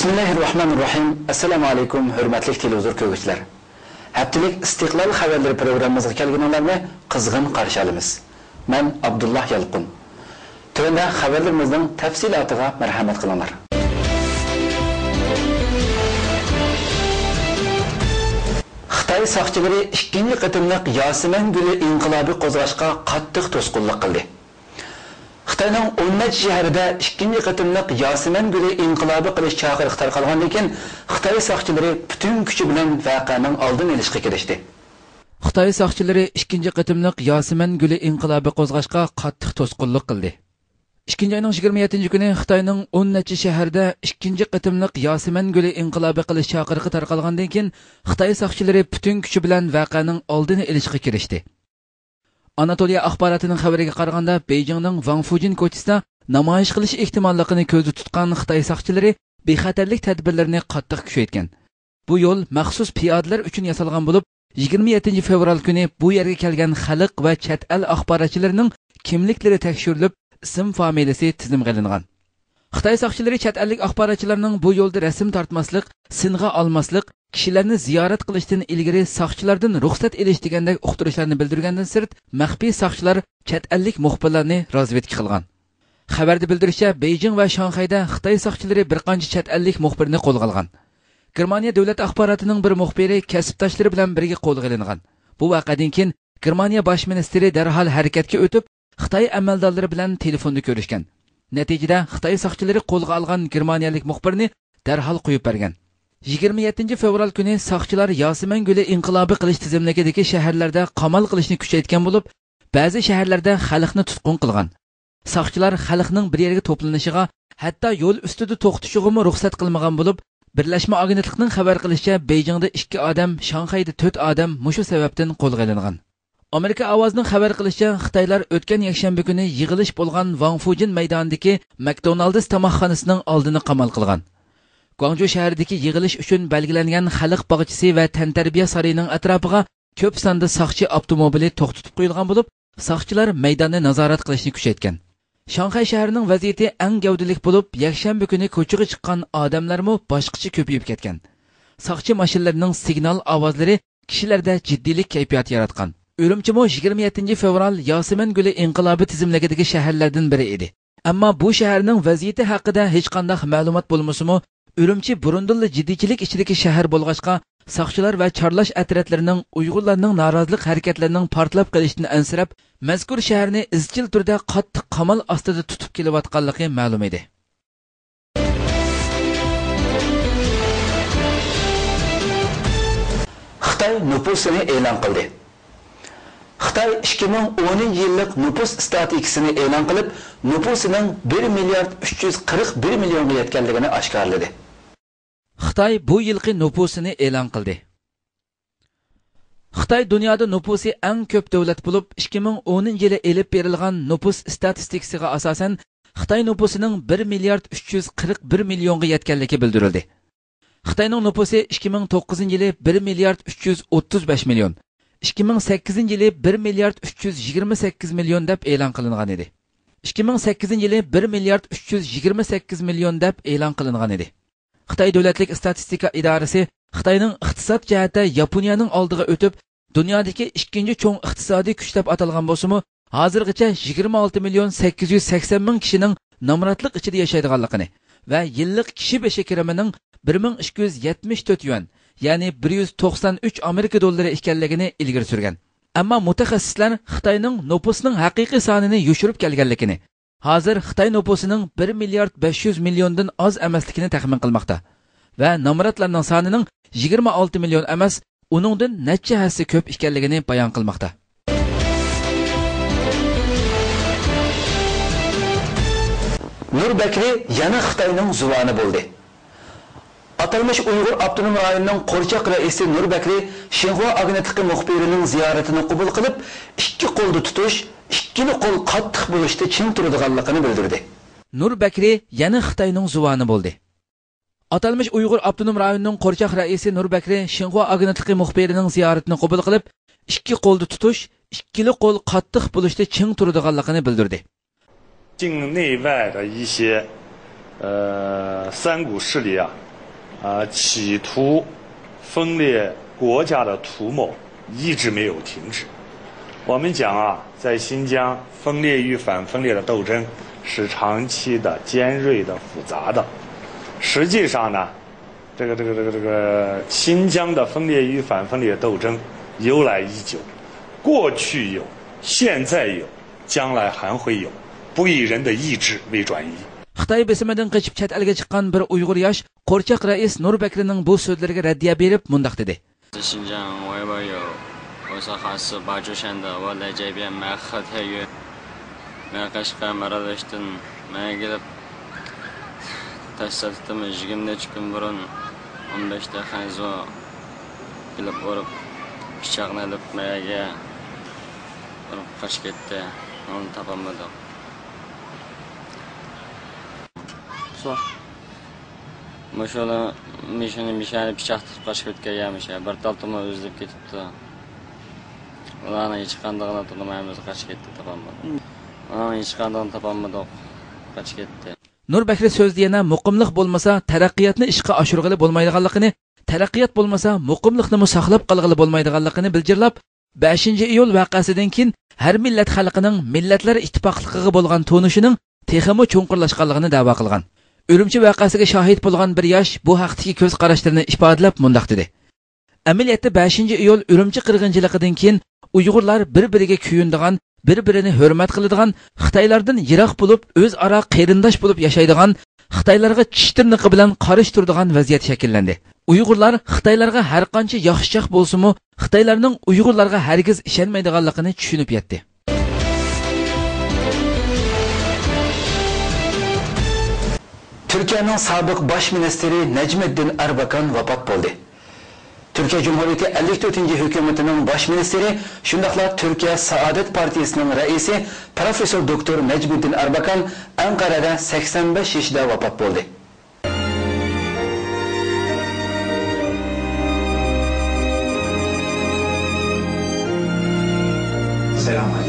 Bismillahirrahmanirrahim. Assalamu alaykum, hurmatli televizor ko'ruvchilar. Haftalik istiqlol xabarlari programmamizga kelganlarni qizg'in qarshi olamiz. Men Abdullah Yalqin. Tövəndə xəbərlərimizin təfsilatıga mərhəmət qılınlar. Xitay saqçıları ikinci qatımlıq Yasemen Gülü inqilabi qo'zg'ashga qattiq to'sqinlik qildi. Xitoyning 10 shahrida ikinci qatımlıq Yasemen Gülü inqilabi qilish chaqiriq tarqalgandan keyin Xitoy saqchilari butun kuchi bilan voqeaning oldini olishga kirishdi. Xitoy saqchilari ikinci qatımlıq Yasemen Gülü inqilabi qo'zg'ashga qattiq to'sqinlik qildi. 2 ayning 27 kuni Xitoyning 10 shahrida ikinci qatımlıq Yasemen Gülü inqilabi qilish chaqiriqi tarqalgandan keyin Xitoy saqchilari butun kuchi bilan voqeaning oldini olishga kirishdi. Anatoliya axborotining xabariga qaraganda Beijingning Wang Fujin ko'chasida namoyish qilish ehtimolligini ko'zda tutgan Xitoy saqchilari bexatarlik tadbirlarini qattiq kuchaytirgan. Bu yo'l maxsus piyodalar uchun yasalgan bo'lib, 27 fevral kuni bu yerga kelgan xalq va chet el axborotchilarining kimliklari tekshirilib, ism familiyasi tizimga olingan. Xitoy saqchilari chet ellik axborotchilarning bu yo'lda rasm tortmaslik, singa olmaslik, kishilarni ziyorat qilishdan ilgari saqchilardan ruxsat olish degandek uqtirishlarni bildirgandan sirt, maxfiy saqchilar chet ellik muxbirlarni razvedka qilgan. Xabarda bildirishicha, Beijing va Shanxayda Xitoy saqchilari bir qancha chet ellik muxbirni qo'lga olgan. Germaniya davlat axborotining bir muxbiri kasbdoshlari bilan birga qo'lga olingan. Bu voqeadan keyin Germaniya bosh ministri darhol harakatga o'tib, Xitoy amaldorlari bilan telefonda ko'rishgan. Natijada Xitoy saqchilari qo'lga olgan germaniyalik muxbirni darhol qo'yib bergan. 27 fevral kuni saqchilar Yasemen Gülü inqilobi qilish tizimligidagi shaharlarda qamal qilishni kuchaytgan bo'lib, ba'zi shaharlarda xalqni tutqun qilgan. Saqchilar xalqning bir yerga to'planishiga, hatto yo'l ustida to'xtashiga ruxsat qilmagan bo'lib, Birlashma agentlikning xabar qilishicha, Beijingda 2 odam, Shanxayda 4 odam mushu sababdan qo'lga olingan. Amerika ovozining xabar qilishicha, Xitoylar o'tgan yakshanba kuni yig'ilish bo'lgan Wang Fujin maydonidagi McDonald's tomoqxonasining oldini qamal qilgan. Guangzhou shahridagi yig'ilish uchun belgilangan xalq bog'chisi va tantarbiya saroyining atrofiga ko'p sonda saqchi avtomobili to'xtatib qo'yilgan bo'lib, saqchilar maydonni nazorat qilishni kuchaytgan. Shanxay shahrining vaziyati eng gavdalik bo'lib, yakshanba kuni ko'chaga chiqqan odamlarmi boshqacha ko'payib ketgan. Saqchi mashinalarining signal ovozlari kishilarda jiddiylik kayfiyati yaratgan. Urumchimi 27 fevral Yasemen Gülü inqilobi tizimligidagi shaharlardan biri edi. Ammo bu shaharning vaziyati haqida hech qanday ma'lumot bo'lmasa-mu, Urumchi burundilla jiddiychilik ichidagi shahar bo'lg'achqa, saqchilar va charlash atretlarining Uyg'urlarning norozilik harakatlarining portlab qolishidan ansirab, mazkur shaharni izchil turda qattiq qamal ostida tutib kelayotganligi ma'lum edi. Xitoy nüfusini e'lon qildi. Xitoy 2010 yillik nüfus statistikasini e'lon qilib, nüfusining 1 milliard 341 millionga yetganligini oshkorladi. Xitoy bu yilgi nüfusini e'lon qildi. Xitoy dunyoda nüfusi eng ko'p davlat bo'lib, 2010 yili elib berilgan nüfus statistikasiga asosan Xitoy nüfusining 1 milliard 341 millionga yetganligi bildirildi. Xitoyning nüfusi 2009 yili 1 milliard 335 million, 2008 yili 1 milliard 328 million deb e'lon qilingan edi. 2008 yili 1 milliard 328 million deb e'lon qilingan edi. Xitoy davlatlik statistika idorasi Xitoyning iqtisod jihatda Yaponiyaning oldiga o'tib, dunyodagi ikkinchi cho'ng iqtisodiy kuch deb atalgan bo'lsa-mu, hozirgacha 26 million 880 ming kishining nomrodlik ichida yashaydiganligini va yillik kishi beshi kirimining 1274 yuan, ya'ni 193 Amerika dollari ekanligini ilgari surgan. Ammo mutaxassislar Xitoyning nüfusining haqiqiy sonini yushirib kelganligini, hozir Xitoy nüfusining 1 milliard 500 milliondan oz emasligini taxmin qilmoqda va nomrodlarning sonining 26 million emas, uningdan necha hassa ko'p ekanligini bayon qilmoqda. Nur Bakri yana Xitoyning zuvoni bo'ldi. Atalmış Uyghur Abdunum rayonunun Qorchaq raisi Nur Bakri Xinhua agentligi muxbirining ziyoratini qabul qilib, ikki qo'lda tutish, ikkili qo'l qattiq bo'lishda chin turadiganligini bildirdi. Nur Bakri yana Xitoyning zuvoni bo'ldi. Atalmış Uyghur Abdunum rayonunun Qorchaq raisi Nur Bakri Xinhua agentligi muxbirining ziyoratini qabul qilib, ikki qo'lda tutish, ikkili qo'l qattiq bo'lishda chin turadiganligini bildirdi. 境内外的一些三股势力啊，企图分裂国家的图谋一直没有停止。我们讲啊，在新疆分裂与反分裂的斗争是长期的、尖锐的、复杂的。实际上呢，这个新疆的分裂与反分裂斗争由来已久，过去有，现在有，将来还会有，不以人的意志为转移。Xitoy besimidan qochib chet elga chiqqan bir Uyg'ur yosh Qo'rchoq rais Nur Bakrining bu so'zlariga raddiya berib mundaq dedi. 新疆外边有我说还是巴主县的，我来这边买核太原，买Qashqar Maralashdan买kelib tassaddim 20 necha kun burun 15 ta xanzo kelib urib pichoqni olib mayaga urib qochib ketdi. Onu topolmadim. Maşallah mishani pichoq tutib qochib ketganmish. Bir taltama o'zlab ketibdi. Ularni hech qanday topolmaymiz, qochib ketdi, topolmadik. Ularni hech qanday topolmadik, qochib ketdi. Nur Bakri so'zda yana muqimlik bo'lmasa taraqqiyotni ishga oshirg'ili bo'lmaydiganligini, taraqqiyot bo'lmasa muqimlikni saqlab qolg'ili bo'lmaydiganligini bildirlab, 5-iyul voqeasidan keyin har millat xalqining millatlar ittifoqligiga bo'lgan to'nishining texmi cho'nqirlashganligini da'vo qilgan. Urumchi voqeasiga shohid bo'lgan bir yosh bu haqdagi ko'z qarashlarini ifodalab mundaq dedi. Amaliyotda 5-iyul Urumchi qirg'inchiligidan keyin Uyg'urlar bir-biriga kuyundigan, bir-birini hurmat qiladigan, Xitoylardan yiroq bo'lib, o'zaro qarindosh bo'lib yashaydigan, Xitoylarga tish-tirnoqi bilan qarish turadigan vaziyat shakllandi. Uyg'urlar Xitoylarga har qancha yaxshichoq bo'lsa-mu, Xitoylarning Uyg'urlarga hargiz ishonmaydiganligini tushunib yetdi. Türkiye'nin sabık baş ministeri Necmettin Erbakan vefat buldu. Türkiye Cumhuriyeti 54. hükümetinin baş ministeri, şundakla Türkiye Saadet Partisi'nin reisi Profesör Doktor Necmettin Erbakan Ankara'da 85 yaşında vefat buldu. Selam.